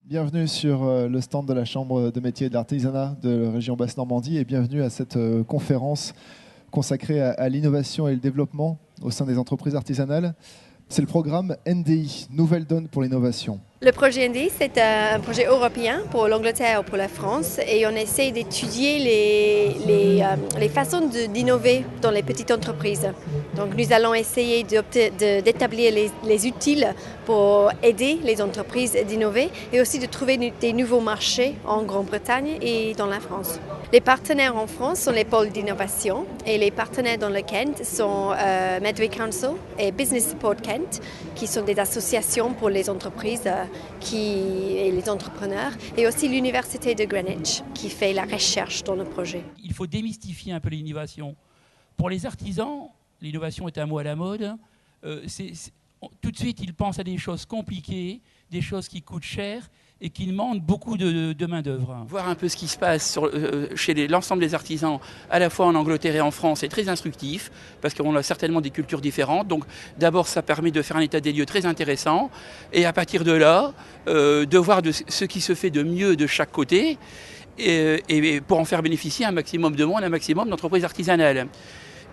Bienvenue sur le stand de la Chambre de métiers et de l'artisanat de la région Basse-Normandie et bienvenue à cette conférence consacrée à l'innovation et le développement au sein des entreprises artisanales. C'est le programme NDI, Nouvelle Donne pour l'innovation. Le projet NDI, c'est un projet européen pour l'Angleterre et pour la France et on essaie d'étudier les façons d'innover dans les petites entreprises. Donc nous allons essayer d'établir les outils pour aider les entreprises d'innover et aussi de trouver des nouveaux marchés en Grande-Bretagne et dans la France. Les partenaires en France sont les pôles d'innovation et les partenaires dans le Kent sont Medway Council et Business Support Kent, qui sont des associations pour les entreprises et les entrepreneurs, et aussi l'Université de Greenwich qui fait la recherche dans le projet. Il faut démystifier un peu l'innovation. Pour les artisans, l'innovation est un mot à la mode. Tout de suite, ils pensent à des choses compliquées, des choses qui coûtent cher et qui demandent beaucoup de main-d'œuvre. Voir un peu ce qui se passe chez l'ensemble des artisans, à la fois en Angleterre et en France, est très instructif, parce qu'on a certainement des cultures différentes. Donc d'abord, ça permet de faire un état des lieux très intéressant, et à partir de là, de voir ce qui se fait de mieux de chaque côté, et pour en faire bénéficier un maximum de monde, un maximum d'entreprises artisanales.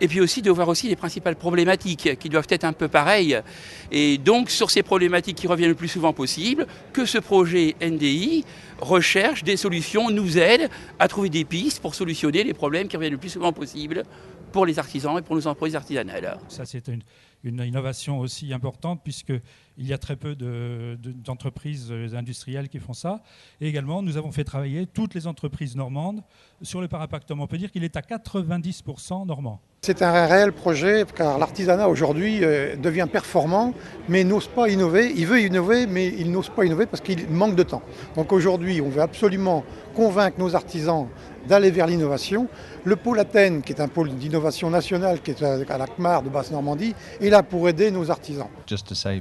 Et puis aussi de voir aussi les principales problématiques qui doivent être un peu pareilles. Et donc sur ces problématiques qui reviennent le plus souvent possible, que ce projet NDI recherche des solutions, nous aide à trouver des pistes pour solutionner les problèmes qui reviennent le plus souvent possible pour les artisans et pour nos entreprises artisanales. Ça, c'est une innovation aussi importante puisqu'il y a très peu d'entreprises industrielles qui font ça. Et également, nous avons fait travailler toutes les entreprises normandes sur le parapactum. On peut dire qu'il est à 90% normand. C'est un réel projet car l'artisanat aujourd'hui devient performant mais n'ose pas innover. Il veut innover mais il n'ose pas innover parce qu'il manque de temps. Donc aujourd'hui, on veut absolument convaincre nos artisans d'aller vers l'innovation. Le pôle Athènes, qui est un pôle d'innovation nationale, qui est à la CMAR de Basse-Normandie, est là pour aider nos artisans. Just to say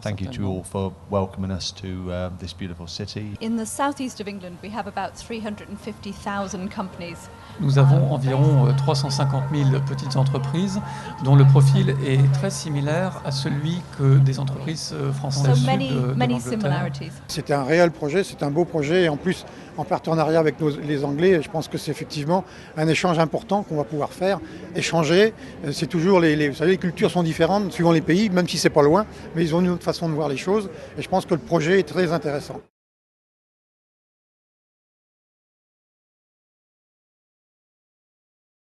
thank you to all for welcoming us to this beautiful city. In the southeast of England, we have about 350,000 companies. Nous avons environ 350 000 petites entreprises dont le profil est très similaire à celui que des entreprises françaises So de many l'Angleterre. similarities. C'est un réel projet, c'est un beau projet et en plus en partenariat avec les Anglais, je pense que c'est effectivement un échange important qu'on va pouvoir faire. Échanger, c'est toujours vous savez, les cultures sont différentes suivant les pays, même si c'est pas loin, mais ils ont une autre façon de voir les choses et je pense que le projet est très intéressant.